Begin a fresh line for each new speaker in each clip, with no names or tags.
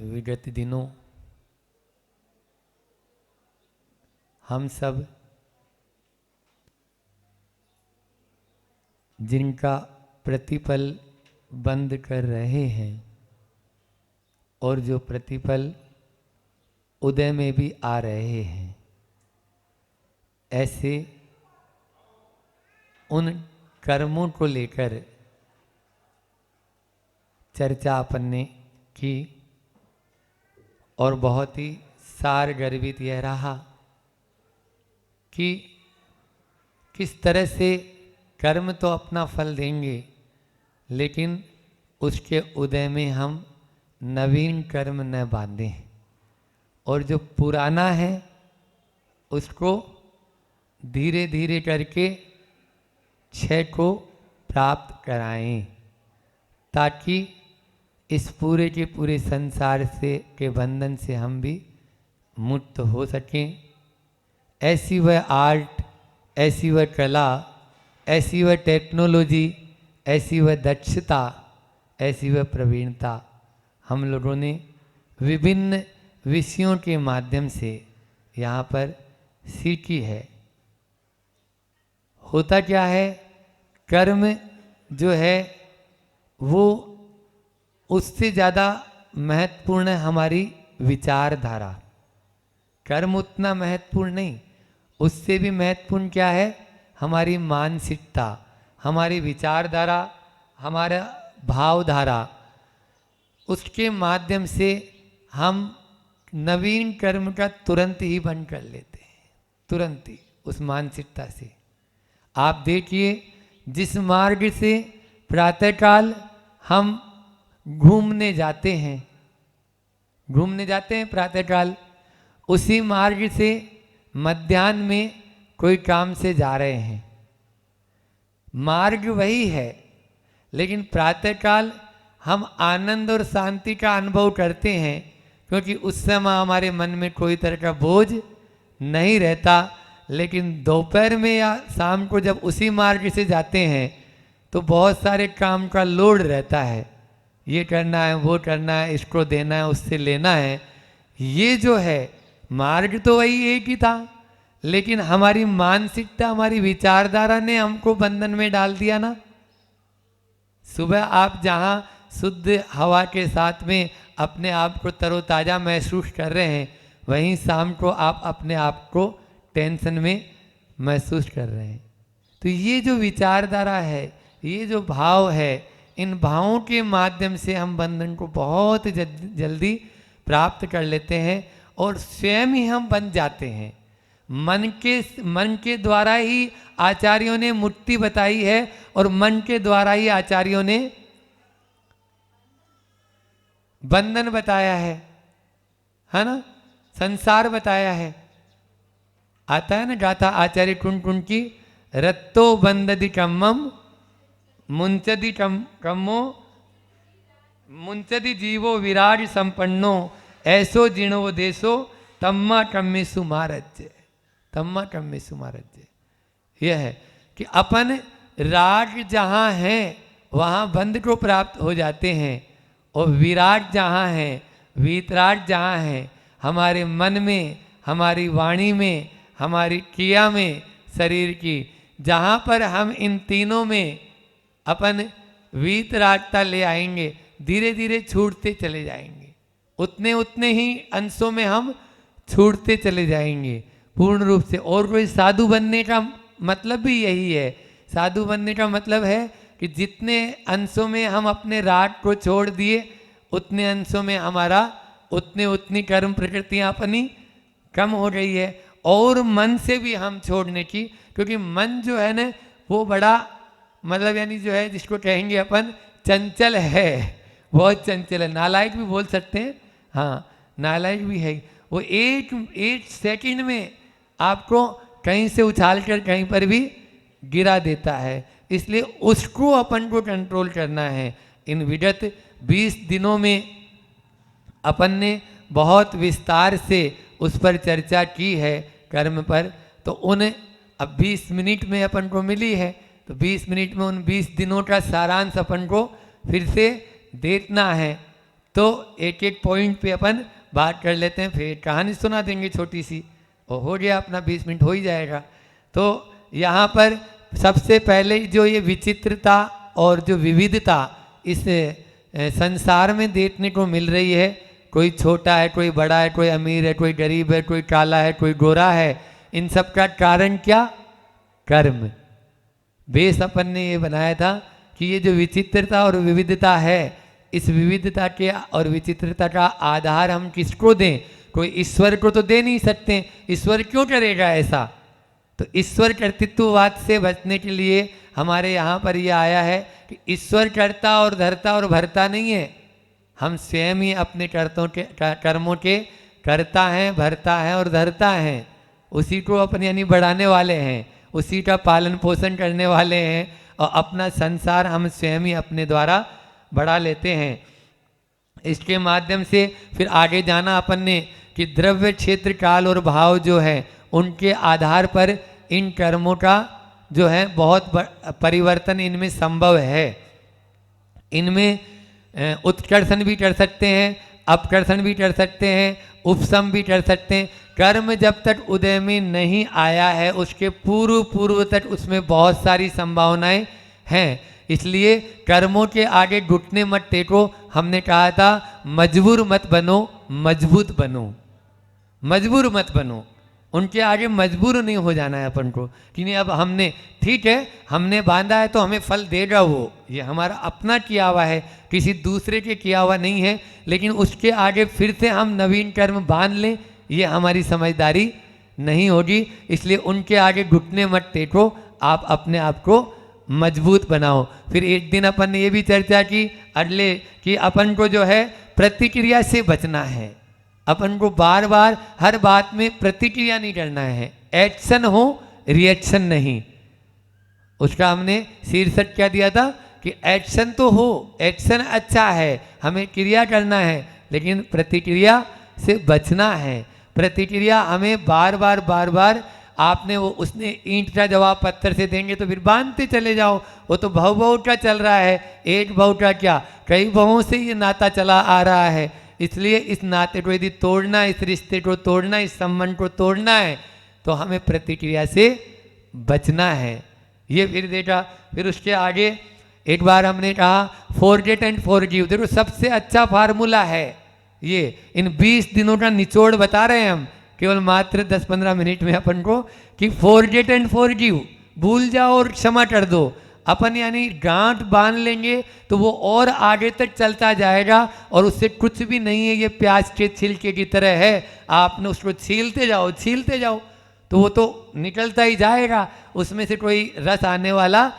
विगत दिनों हम सब जिनका प्रतिफल बंद कर रहे हैं और जो प्रतिफल उदय में भी आ रहे हैं, ऐसे उन कर्मों को लेकर चर्चा अपन ने की और बहुत ही सार गर्भित यह रहा कि किस तरह से कर्म तो अपना फल देंगे, लेकिन उसके उदय में हम नवीन कर्म न बांधें और जो पुराना है उसको धीरे धीरे करके क्षय को प्राप्त कराएं, ताकि इस पूरे के पूरे संसार से के बंधन से हम भी मुक्त हो सकें। ऐसी वह आर्ट, ऐसी वह कला, ऐसी वह टेक्नोलॉजी, ऐसी वह दक्षता, ऐसी वह प्रवीणता हम लोगों ने विभिन्न विषयों के माध्यम से यहाँ पर सीखी है। होता क्या है, कर्म जो है वो उससे ज़्यादा महत्वपूर्ण है हमारी विचारधारा। कर्म उतना महत्वपूर्ण नहीं, उससे भी महत्वपूर्ण क्या है हमारी मानसिकता, हमारी विचारधारा, हमारा भावधारा। उसके माध्यम से हम नवीन कर्म का तुरंत ही बंद कर लेते हैं, तुरंत ही उस मानसिकता से। आप देखिए, जिस मार्ग से प्रातःकाल हम घूमने जाते हैं प्रातःकाल, उसी मार्ग से मध्याह्न में कोई काम से जा रहे हैं। मार्ग वही है, लेकिन प्रातःकाल हम आनंद और शांति का अनुभव करते हैं, क्योंकि उस समय हमारे मन में कोई तरह का बोझ नहीं रहता। लेकिन दोपहर में या शाम को जब उसी मार्ग से जाते हैं तो बहुत सारे काम का लोड रहता है, ये करना है, वो करना है, इसको देना है, उससे लेना है। ये जो है मार्ग तो वही एक ही था, लेकिन हमारी मानसिकता, हमारी विचारधारा ने हमको बंधन में डाल दिया ना। सुबह आप जहाँ शुद्ध हवा के साथ में अपने आप को तरोताज़ा महसूस कर रहे हैं, वहीं शाम को आप अपने आप को टेंशन में महसूस कर रहे हैं। तो ये जो विचारधारा है, ये जो भाव है, इन भावों के माध्यम से हम बंधन को बहुत जल्दी प्राप्त कर लेते हैं और स्वयं ही हम बन जाते हैं। मन के द्वारा ही आचार्यों ने मुक्ति बताई है और मन के द्वारा ही आचार्यों ने बंधन बताया है ना, संसार बताया है। आता है ना गाथा आचार्य कुंड की, रत्तो बंददि कम्मम मुंचदि कम्मो मुंचदि जीवो विराट संपन्नो ऐसो जिणो देशो तम्मा कम्मेसु महाराज्य, तम्मा कम्मेसु महाराज्य। यह है कि अपन राग जहाँ है वहाँ बंध को प्राप्त हो जाते हैं, और विराट जहाँ है, वीतराग जहाँ है, हमारे मन में, हमारी वाणी में, हमारी क्रिया में, शरीर की, जहाँ पर हम इन तीनों में अपन वीतरागता ले आएंगे, धीरे धीरे छूटते चले जाएंगे। उतने उतने ही अंशों में हम छूटते चले जाएंगे पूर्ण रूप से। और कोई साधु बनने का मतलब भी यही है। साधु बनने का मतलब है कि जितने अंशों में हम अपने राग को छोड़ दिए, उतने अंशों में हमारा उतनी कर्म प्रकृतियाँ अपनी कम हो गई है। और मन से भी हम छोड़ने की, क्योंकि मन जो है ना वो बड़ा मतलब यानी जो है जिसको कहेंगे अपन चंचल है, बहुत चंचल है, नालायक भी बोल सकते हैं। हाँ, नालायक भी है। वो एक सेकंड में आपको कहीं से उछाल कर कहीं पर भी गिरा देता है। इसलिए उसको अपन को कंट्रोल करना है। इन विगत 20 दिनों में अपन ने बहुत विस्तार से उस पर चर्चा की है कर्म पर। तो उन अब 20 मिनट में अपन को मिली है, तो 20 मिनट में उन 20 दिनों का सारांश अपन को फिर से देखना है तो एक एक पॉइंट पे अपन बात कर लेते हैं, फिर कहानी सुना देंगे छोटी सी और हो गया अपना 20 मिनट हो ही जाएगा। तो यहाँ पर सबसे पहले जो ये विचित्रता और जो विविधता इस संसार में देखने को मिल रही है, कोई छोटा है, कोई बड़ा है, कोई अमीर है, कोई गरीब है, कोई काला है, कोई गोरा है, इन सब का कारण क्या? कर्म। बेस अपन ने ये बनाया था कि ये जो विचित्रता और विविधता है, इस विविधता के और विचित्रता का आधार हम किसको दें? कोई ईश्वर को तो दे नहीं सकते, ईश्वर क्यों करेगा ऐसा? तो ईश्वर कर्तृत्ववाद से बचने के लिए हमारे यहाँ पर यह आया है कि ईश्वर करता और धरता और भरता नहीं है, हम स्वयं ही अपने कर्मों के करता हैं, भरता है और धरता हैं। उसी को अपने यानी बढ़ाने वाले हैं, उसी का पालन पोषण करने वाले हैं, और अपना संसार हम स्वयं ही अपने द्वारा बढ़ा लेते हैं। इसके माध्यम से फिर आगे जाना अपन ने कि द्रव्य, क्षेत्र, काल और भाव जो है उनके आधार पर इन कर्मों का जो है बहुत परिवर्तन इनमें संभव है। इनमें उत्कर्षण भी कर सकते हैं, अपकर्षण भी कर सकते हैं, उपशम भी कर सकते हैं। कर्म जब तक उदय में नहीं आया है उसके पूर्व तक उसमें बहुत सारी संभावनाएं हैं। इसलिए कर्मों के आगे घुटने मत टेको। हमने कहा था मजबूर मत बनो, मजबूत बनो। मजबूर मत बनो, उनके आगे मजबूर नहीं हो जाना है अपन को कि नहीं अब हमने ठीक है हमने बांधा है तो हमें फल देगा वो, ये हमारा अपना किया हुआ है, किसी दूसरे के किया हुआ नहीं है। लेकिन उसके आगे फिर से हम नवीन कर्म बांध लें, ये हमारी समझदारी नहीं होगी। इसलिए उनके आगे घुटने मत टेको, आप अपने आप को मजबूत बनाओ। फिर एक दिन अपन ने ये भी चर्चा की अगले कि अपन को जो है प्रतिक्रिया से बचना है। अपन को बार बार हर बात में प्रतिक्रिया नहीं करना है, एक्शन हो रिएक्शन नहीं। उसका हमने शीर्षक क्या दिया था कि एक्शन तो हो, एक्शन अच्छा है, हमें क्रिया करना है, लेकिन प्रतिक्रिया से बचना है। प्रतिक्रिया हमें बार बार आपने वो उसने ईंट का जवाब पत्थर से देंगे तो फिर बांधते चले जाओ। वो तो बहु का चल रहा है, एक बहु का क्या कई बहुओं से ये नाता चला आ रहा है। इसलिए इस नाते को यदि तोड़ना, इस रिश्ते को तोड़ना, इस संबंध को तोड़ना है तो हमें प्रतिक्रिया से बचना है। ये फिर देखा। फिर उसके आगे एक बार हमने कहा फॉरगेट एंड फॉरगिव। देखो सबसे अच्छा फार्मूला है ये। इन 20 दिनों का निचोड़ बता रहे हैं हम केवल मात्र 10-15 मिनट में अपन को कि फॉरगेट एंड फॉरगिव, भूल जाओ और क्षमा कर दो। अपन यानी गांठ बांध लेंगे तो वो और आगे तक चलता जाएगा और उससे कुछ भी नहीं है। ये प्याज के छिलके की तरह है, आपने उसको छीलते जाओ तो वो तो निकलता ही जाएगा, उसमें से कोई रस आने वाला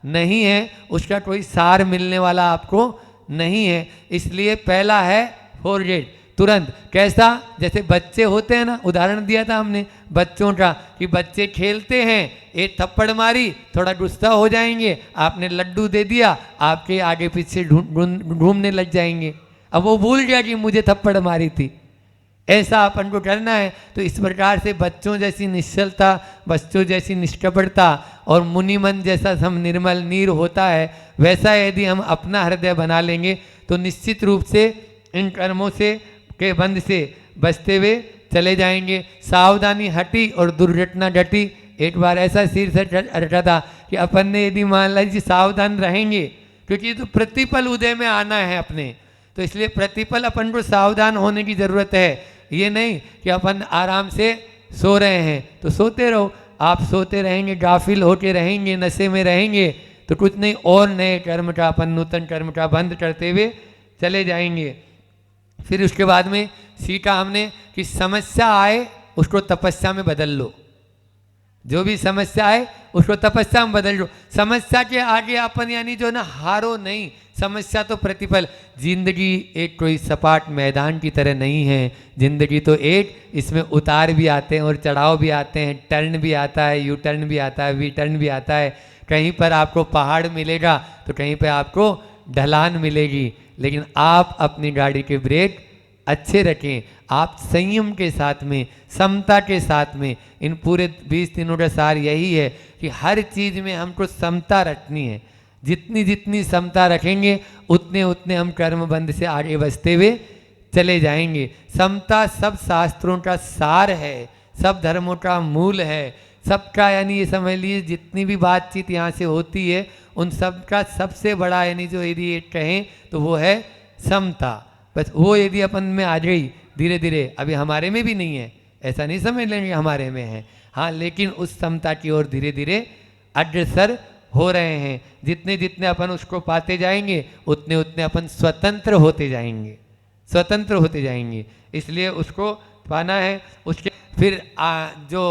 नहीं है, उसका कोई सार मिलने वाला आपको नहीं है। इसलिए पहला है फॉरगेट, तुरंत। कैसा? जैसे बच्चे होते हैं ना, उदाहरण दिया था हमने बच्चों का कि बच्चे खेलते हैं, एक थप्पड़ मारी थोड़ा गुस्सा हो जाएंगे, आपने लड्डू दे दिया, आपके आगे पीछे घूमने लग जाएंगे, अब वो भूल गया कि मुझे थप्पड़ मारी थी। ऐसा अपन को करना है। तो इस प्रकार से बच्चों जैसी निश्चलता, बच्चों जैसी निष्कपटता और मुनिमन जैसा हम निर्मल नीर होता है, वैसा यदि हम अपना हृदय बना लेंगे तो निश्चित रूप से इन कर्मों से के बंध से बचते हुए चले जाएंगे। सावधानी हटी और दुर्घटना घटी। एक बार ऐसा शीर्षक रखा था कि अपन ने यदि मान लीजिए सावधान रहेंगे, क्योंकि ये तो प्रतिपल उदय में आना है अपने, तो इसलिए प्रतिपल अपन को सावधान होने की जरूरत है। ये नहीं कि अपन आराम से सो रहे हैं तो सोते रहो। आप सोते रहेंगे, गाफिल होके रहेंगे, नशे में रहेंगे तो कुछ नहीं, और नए कर्म का अपन नूतन कर्म का बंद करते हुए चले जाएंगे। फिर उसके बाद में सीखा हमने कि समस्या आए उसको तपस्या में बदल लो। जो भी समस्या आए उसको तपस्या में बदल लो। समस्या के आगे अपन यानी जो ना हारो नहीं, समस्या तो प्रतिपल। जिंदगी एक कोई सपाट मैदान की तरह नहीं है। जिंदगी तो एक, इसमें उतार भी आते हैं और चढ़ाव भी आते हैं, टर्न भी आता है, यू टर्न भी आता है, वी टर्न भी आता है। कहीं पर आपको पहाड़ मिलेगा तो कहीं पर आपको ढलान मिलेगी, लेकिन आप अपनी गाड़ी के ब्रेक अच्छे रखें। आप संयम के साथ में, समता के साथ में, इन पूरे 20 दिनों का सार यही है कि हर चीज़ में हमको समता रखनी है। जितनी जितनी समता रखेंगे उतने उतने हम कर्म बंध से आगे बचते हुए चले जाएंगे। समता सब शास्त्रों का सार है, सब धर्मों का मूल है, सबका यानी ये समझ लीजिए जितनी भी बातचीत यहाँ से होती है उन सब का सबसे बड़ा यानी जो यदि एक कहें तो वो है समता। बस वो यदि अपन में आ गई धीरे धीरे, अभी हमारे में भी नहीं है, ऐसा नहीं समझ लेंगे हमारे में है, हाँ, लेकिन उस समता की ओर धीरे धीरे अग्रसर हो रहे हैं। जितने जितने अपन उसको पाते जाएंगे उतने उतने अपन स्वतंत्र होते जाएंगे, स्वतंत्र होते जाएंगे। इसलिए उसको पाना है। उसके फिर जो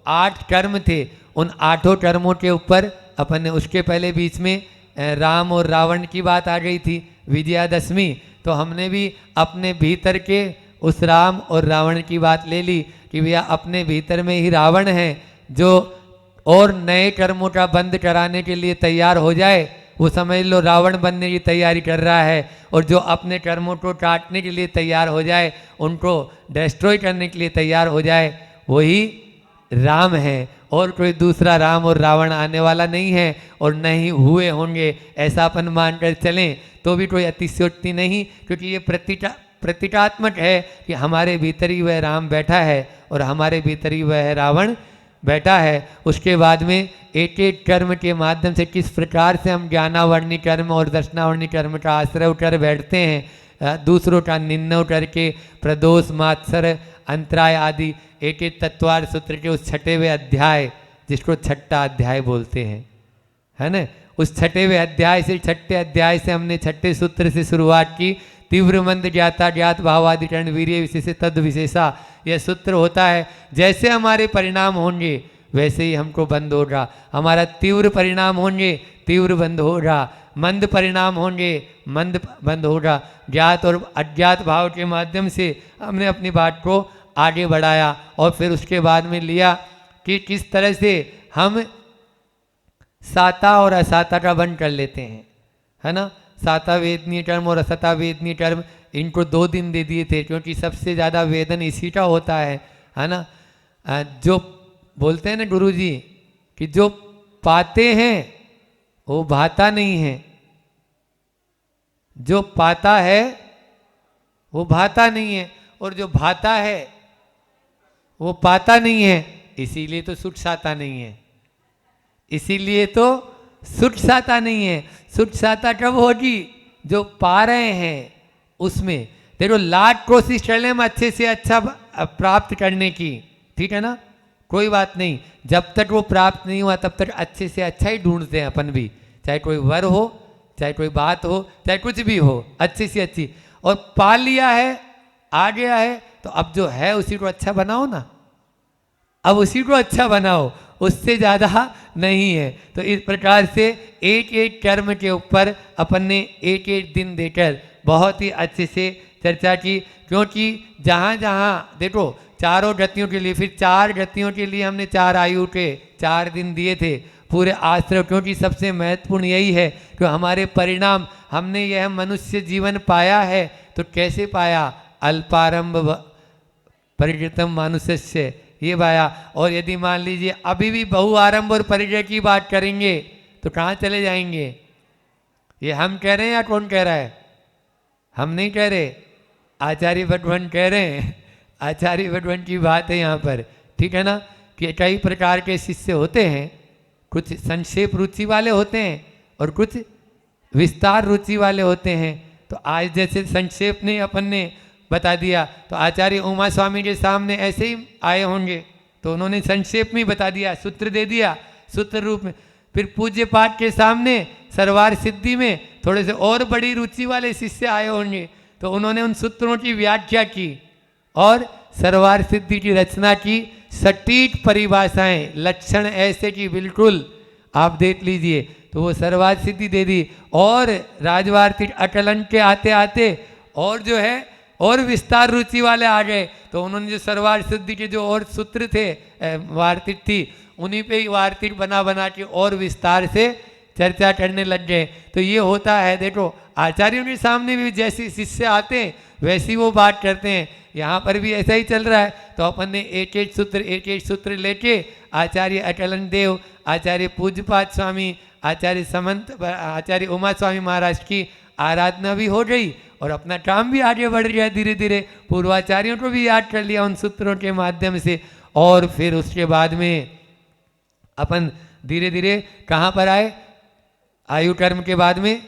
8 कर्म थे उन 8 कर्मों के ऊपर अपन ने उसके पहले बीच में राम और रावण की बात आ गई थी, विजयादशमी, तो हमने भी अपने भीतर के उस राम और रावण की बात ले ली कि भैया अपने भीतर में ही रावण है जो और नए कर्मों का बंद कराने के लिए तैयार हो जाए, वो समझ लो रावण बनने की तैयारी कर रहा है, और जो अपने कर्मों को काटने के लिए तैयार हो जाए, उनको डिस्ट्रॉय करने के लिए तैयार हो जाए, वही राम है, और कोई दूसरा राम और रावण आने वाला नहीं है और नहीं हुए होंगे। ऐसा अपन मानकर चलें तो भी कोई अतिशयोक्ति नहीं, क्योंकि ये प्रतीकात्मक है कि हमारे भीतर ही वह राम बैठा है और हमारे भीतर ही वह रावण बैठा है। उसके बाद में एक एक कर्म के माध्यम से किस प्रकार से हम ज्ञानावर्णी कर्म और दर्शनावर्णी कर्म का आश्रय कर बैठते हैं, दूसरों का निंदा करके प्रदोष मात्सर अंतराय आदि एक एक तत्वार सूत्र के उस छठेवें अध्याय, जिसको छठा अध्याय बोलते हैं, है ना, उस छठेवें अध्याय से, छठे अध्याय से हमने छठे सूत्र से शुरुआत की। तीव्र मंद ज्ञाता ज्ञात भावाधिकरण वीर्य विशेष तद विशेषा, यह सूत्र होता है। जैसे हमारे परिणाम होंगे वैसे ही हमको बंद होगा। हमारा तीव्र परिणाम होंगे तीव्र बंद होगा, मंद परिणाम होंगे मंद बंद होगा। ज्ञात और अज्ञात भाव के माध्यम से हमने अपनी बात को आगे बढ़ाया, और फिर उसके बाद में लिया कि किस तरह से हम साता और असाता का बंद कर लेते हैं, है ना। साता वेदनीय कर्म और असता वेदनीय कर्म, इनको 2 दिन दे दिए थे, क्योंकि सबसे ज़्यादा वेदन इसी का होता है ना। जो बोलते हैं ना गुरुजी कि जो पाते हैं वो भाता नहीं है, जो पाता है वो भाता नहीं है, और जो भाता है वो पाता नहीं है, इसीलिए तो सुख साता नहीं है, इसीलिए तो सुख साता नहीं है। सुख साता कब होगी, जो पा रहे हैं उसमें। देखो लाख कोशिश कर लें हम अच्छे से अच्छा प्राप्त करने की, ठीक है ना, कोई बात नहीं, जब तक वो प्राप्त नहीं हुआ तब तक अच्छे से अच्छा ही ढूंढते हैं अपन भी, चाहे कोई वर हो, चाहे कोई बात हो, चाहे कुछ भी हो, अच्छी से अच्छी। और पा लिया है, आ गया है, तो अब जो है उसी को अच्छा बनाओ ना, अब उसी को अच्छा बनाओ, उससे ज़्यादा नहीं है। तो इस प्रकार से एक एक कर्म के ऊपर अपन ने एक एक दिन देकर बहुत ही अच्छे से चर्चा की, क्योंकि जहाँ जहाँ देखो चारों गतियों के लिए, फिर 4 गतियों के लिए हमने 4 आयु के 4 दिन दिए थे पूरे आश्रय, क्योंकि सबसे महत्वपूर्ण यही है कि हमारे परिणाम, हमने यह मनुष्य जीवन पाया है तो कैसे पाया, अल्पारंभ परिकृतम मानुष्य, ये पाया। और यदि मान लीजिए अभी भी बहु आरंभ और परिचय की बात करेंगे तो कहाँ चले जाएंगे, ये हम कह रहे हैं या कौन कह रहा है, हम नहीं कह रहे, आचार्य भगवान कह रहे हैं, आचार्य भगवान की बात है यहाँ पर, ठीक है ना, कि कई प्रकार के शिष्य होते हैं, कुछ संक्षेप रुचि वाले होते हैं और कुछ विस्तार रुचि वाले होते हैं। तो आज जैसे संक्षेप ने अपन ने बता दिया, तो आचार्य उमा स्वामी के सामने ऐसे ही आए होंगे, तो उन्होंने संक्षेप में बता दिया, सूत्र दे दिया सूत्र रूप में। फिर पूज्य पाठ के सामने सरवार सिद्धि में थोड़े से और बड़ी रुचि वाले शिष्य आए होंगे, तो उन्होंने उन सूत्रों की व्याख्या की और सरवार सिद्धि की रचना की, सटीक परिभाषाएं, लक्षण ऐसे कि बिल्कुल आप देख लीजिए, तो वो सरवार सिद्धि दे दी। और राजवार्तिक अकलन के आते आते और जो है और विस्तार रुचि वाले आ गए, तो उन्होंने जो सरवार सिद्धि के जो और सूत्र थे, वार्तिक थी, उन्हीं पे ही वार्तिक बना बना के और विस्तार से चर्चा करने लग गए। तो ये होता है, देखो आचार्यों के सामने भी जैसे शिष्य आते हैं वैसी वो बात करते हैं, यहाँ पर भी ऐसा ही चल रहा है। तो अपन ने एक एक सूत्र लेके आचार्य अकलन देव, आचार्य पूज्यपाद स्वामी, आचार्य उमा स्वामी महाराज की आराधना भी हो गई और अपना काम भी आगे बढ़ गया धीरे धीरे। पूर्वाचार्यों को भी याद कर लिया उन सूत्रों के माध्यम से। और फिर उसके बाद में अपन धीरे धीरे कहाँ पर आए? आयु कर्म के बाद में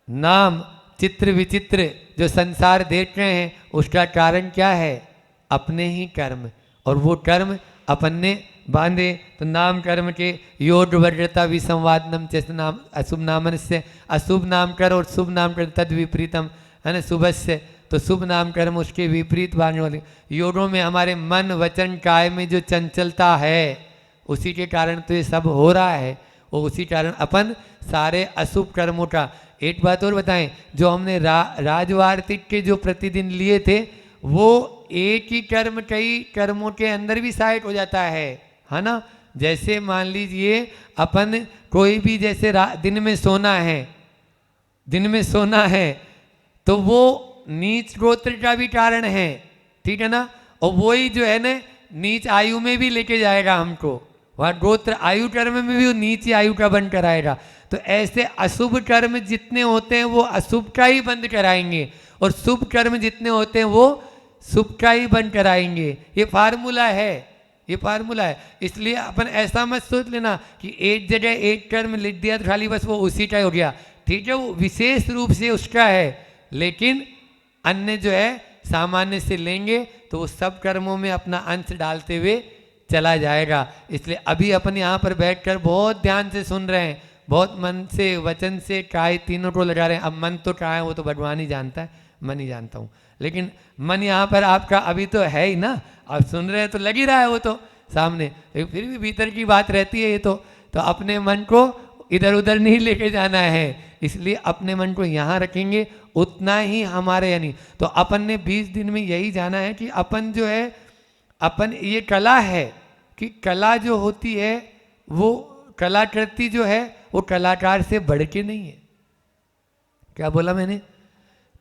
नाम चित्र विचित्र जो संसार देख रहे हैं उसका कारण क्या है? अपने ही कर्म। और वो कर्म अपन ने बांधे तो नाम कर्म के योग वर्जता विसंवादनम चेत नाम अशुभ नामन से अशुभ नाम कर और शुभ नाम कर तद विपरीतम है ना शुभ से। तो शुभ नाम कर्म उसके विपरीत बांधने वाले योगों में हमारे मन वचन काय में जो चंचलता है उसी के कारण तो ये सब हो रहा है। और उसी कारण अपन सारे अशुभ कर्मों का एक बात और बताएं, जो हमने राजवार्तिक के जो प्रतिदिन लिए थे वो एक ही कर्म कई कर्मों के अंदर भी सहायक हो जाता है ना। जैसे मान लीजिए अपन कोई भी जैसे दिन में सोना है तो वो नीच गोत्र का भी कारण है, ठीक है ना। और वही जो है ना नीच आयु में भी लेके जाएगा हमको, वहाँ गोत्र आयु कर्म में भी वो नीच आयु का बंद कराएगा। तो ऐसे अशुभ कर्म जितने होते हैं वो अशुभ का ही बंद कराएंगे और शुभ कर्म जितने होते हैं वो शुभ का ही बंद कराएंगे। ये फार्मूला है। इसलिए अपन ऐसा मत सोच लेना कि एक जगह एक कर्म लिख दिया तो खाली बस वो उसी का हो गया, ठीक है, वो विशेष रूप से उसका है, लेकिन अन्य जो है सामान्य से लेंगे तो वो सब कर्मों में अपना अंश डालते हुए चला जाएगा। इसलिए अभी अपन यहाँ पर बैठकर बहुत ध्यान से सुन रहे हैं, बहुत मन से वचन से काय तीनों को लगा रहे हैं। अब मन तो क्या है वो तो भगवान ही जानता है, मन ही जानता हूँ, लेकिन मन यहाँ पर आपका अभी तो है ही ना, आप सुन रहे हैं तो लग ही रहा है वो तो सामने, लेकिन फिर भी भीतर की बात रहती है ये तो अपने मन को इधर उधर नहीं लेके जाना है। इसलिए अपने मन को यहाँ रखेंगे उतना ही हमारे यानी। तो अपन ने 20 दिन में यही जाना है कि अपन जो है अपन ये कला है कि कला जो होती है वो कलाकृति जो है वो कलाकार से बढ़ के नहीं है। क्या बोला मैंने?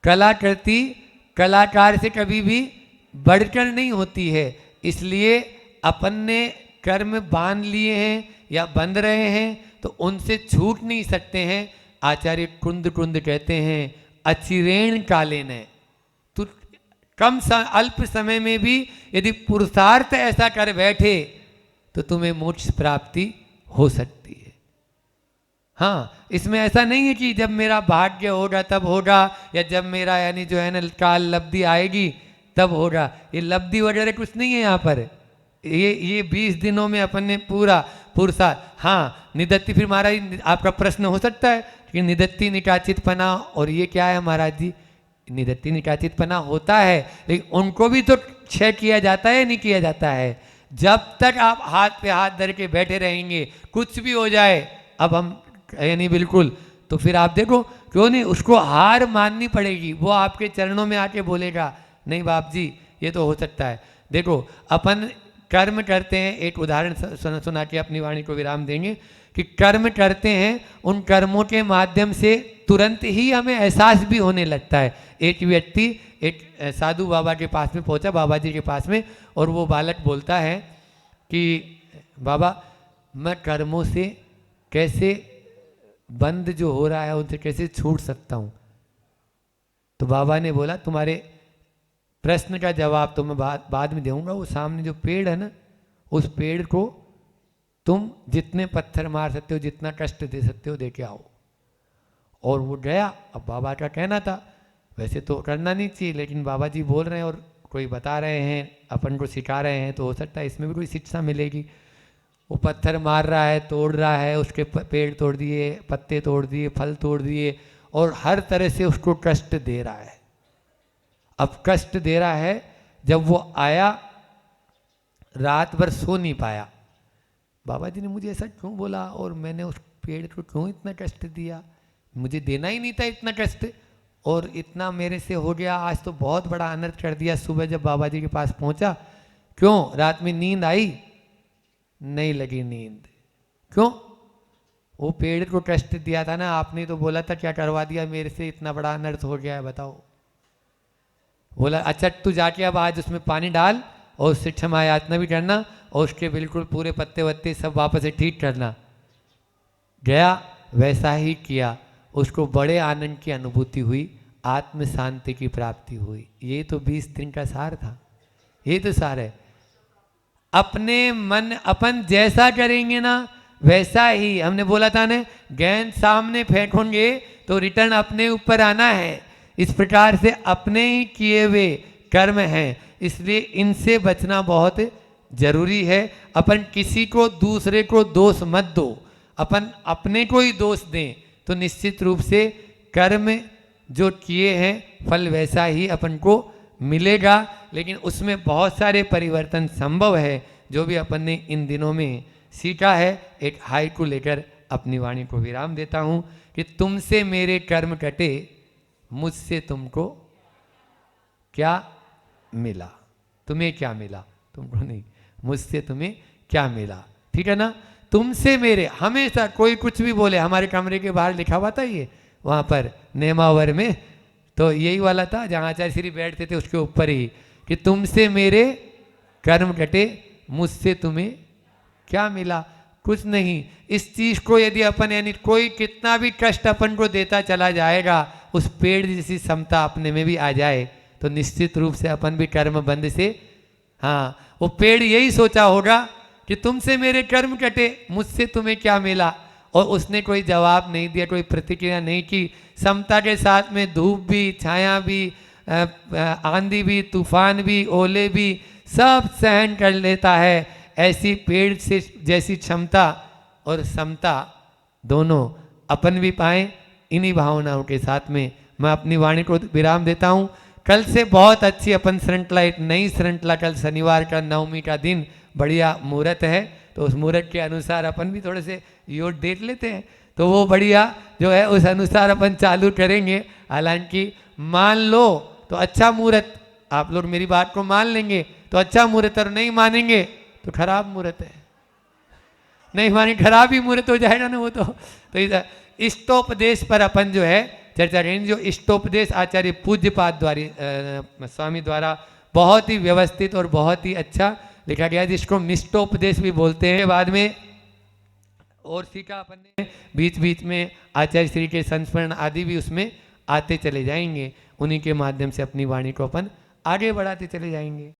कलाकृति कलाकार से कभी भी बढ़कर नहीं होती है। इसलिए अपन ने कर्म बांध लिए हैं या बंध रहे हैं तो उनसे छूट नहीं सकते हैं। आचार्य कुंद कहते हैं अचिरेण कालेन है, तो अल्प समय में भी यदि पुरुषार्थ ऐसा कर बैठे तो तुम्हें मोक्ष प्राप्ति हो सकती है। हाँ, इसमें ऐसा नहीं है कि जब मेरा भाग्य होगा तब होगा या जब मेरा यानी जो है ना काल लब्धि आएगी तब होगा। ये लब्धि वगैरह कुछ नहीं है यहाँ पर। ये 20 दिनों में अपन ने पूरा पुरुषार्थ। हाँ, निदत्ति, फिर महाराज आपका प्रश्न हो सकता है कि निदत्ति निकाचित पना और ये क्या है महाराज जी? निदत्ति निकाचित पना होता है लेकिन उनको भी तो क्षय किया जाता है, नहीं किया जाता है। जब तक आप हाथ पे हाथ धर के बैठे रहेंगे कुछ भी हो जाए, अब हम यानी बिल्कुल, तो फिर आप देखो क्यों नहीं उसको हार माननी पड़ेगी। वो आपके चरणों में आके बोलेगा नहीं बाप जी ये तो हो सकता है। देखो अपन कर्म करते हैं, एक उदाहरण सुना के अपनी वाणी को विराम देंगे कि कर्म करते हैं, उन कर्मों के माध्यम से तुरंत ही हमें एहसास भी होने लगता है। एक व्यक्ति एक साधु बाबा के पास में पहुंचा, बाबा जी के पास में, और वो बालक बोलता है कि बाबा मैं कर्मों से कैसे बंद जो हो रहा है उनसे कैसे छूट सकता हूँ। तो बाबा ने बोला तुम्हारे प्रश्न का जवाब तो मैं बाद में दूंगा। वो सामने जो पेड़ है ना उस पेड़ को तुम जितने पत्थर मार सकते हो, जितना कष्ट दे सकते हो दे के आओ। और वो गया। अब बाबा का कहना था वैसे तो करना नहीं चाहिए, लेकिन बाबा जी बोल रहे हैं और कोई बता रहे हैं, अपन को सिखा रहे हैं, तो हो सकता है इसमें भी कोई शिक्षा मिलेगी। वो पत्थर मार रहा है, तोड़ रहा है, उसके पेड़ तोड़ दिए, पत्ते तोड़ दिए, फल तोड़ दिए और हर तरह से उसको कष्ट दे रहा है। अब कष्ट दे रहा है, जब वो आया रात भर सो नहीं पाया। बाबा जी ने मुझे ऐसा क्यों बोला और मैंने उस पेड़ को क्यों इतना कष्ट दिया, मुझे देना ही नहीं था इतना कष्ट, और इतना मेरे से हो गया, आज तो बहुत बड़ा अनर्थ कर दिया। सुबह जब बाबा जी के पास पहुंचा, क्यों रात में नींद आई? नहीं लगी नींद। क्यों? वो पेड़ को कष्ट दिया था ना, आपने तो बोला था क्या करवा दिया मेरे से, इतना बड़ा अनर्थ हो गया है बताओ। बोला अच्छा तू जाके अब आज उसमें पानी डाल और उससे क्षमा याचना भी करना और उसके बिल्कुल पूरे पत्ते वत्ते सब वापस से ठीक करना। गया वैसा ही किया, उसको बड़े आनंद की अनुभूति हुई, आत्म शांति की प्राप्ति हुई। ये तो 20 दिन का सार था, ये तो सार है। अपने मन अपन जैसा करेंगे ना वैसा ही, हमने बोला था ना, गेंद सामने फेंकोगे तो रिटर्न अपने ऊपर आना है। इस प्रकार से अपने ही किए हुए कर्म हैं, इसलिए इनसे बचना बहुत जरूरी है। अपन किसी को दूसरे को दोष मत दो, अपन अपने को ही दोष दें तो निश्चित रूप से कर्म जो किए हैं फल वैसा ही अपन को मिलेगा। लेकिन उसमें बहुत सारे परिवर्तन संभव है, जो भी अपन ने इन दिनों में सीखा है। एक हाई को लेकर अपनी वाणी को विराम देता हूँ कि तुमसे मेरे कर्म कटे, मुझसे तुमको क्या मिला। तुम्हें क्या मिला, तुमको नहीं, मुझसे तुम्हें क्या मिला। ठीक है ना, तुमसे मेरे, हमेशा कोई कुछ भी बोले, हमारे कमरे के बाहर लिखा हुआ था ये, वहाँ पर नेमावर में तो यही वाला था जहाँ आचार्य श्री बैठते थे उसके ऊपर ही, कि तुमसे मेरे कर्म कटे, मुझसे तुम्हें क्या मिला, कुछ नहीं। इस चीज को यदि अपन, यानी कोई कितना भी कष्ट अपन को देता चला जाएगा, उस पेड़ जैसी समता अपने में भी आ जाए तो निश्चित रूप से अपन भी कर्म बंध से, हाँ, वो पेड़ यही सोचा होगा कि तुमसे मेरे कर्म कटे, मुझसे तुम्हें क्या मिला, और उसने कोई जवाब नहीं दिया, कोई प्रतिक्रिया नहीं की। समता के साथ में धूप भी, छाया भी, आंधी भी, तूफान भी, ओले भी, सब सहन कर लेता है। ऐसी पेड़ से जैसी क्षमता और समता दोनों अपन भी पाएं, इन्हीं भावनाओं के साथ में मैं अपनी वाणी को विराम देता हूँ। कल से बहुत अच्छी अपन श्रृंखला, एक नई श्रृंखला, कल शनिवार का नवमी का दिन बढ़िया मुहूर्त है, तो उस मुहूर्त के अनुसार अपन भी थोड़े से योग देख लेते हैं, तो वो बढ़िया जो है उस अनुसार अपन चालू करेंगे। हालांकि मान लो तो अच्छा मुहूर्त, आप लोग मेरी बात को मान लेंगे तो अच्छा मुहूर्त, और नहीं मानेंगे तो खराब मुहूर्त है, नहीं माने खराब ही मुहूर्त हो जाएगा ना वो तो इष्टोपदेश पर अपन जो है चर्चा करेंगे। जो इष्टोपदेश आचार्य पूज्यपाद द्वारा स्वामी द्वारा बहुत ही व्यवस्थित और बहुत ही अच्छा लिखा गया है, जिसको मिष्टोपदेश भी बोलते हैं। बाद में और सीखा अपन ने, बीच बीच में आचार्य श्री के संस्मरण आदि भी उसमें आते चले जाएंगे, उन्हीं के माध्यम से अपनी वाणी को अपन आगे बढ़ाते चले जाएंगे।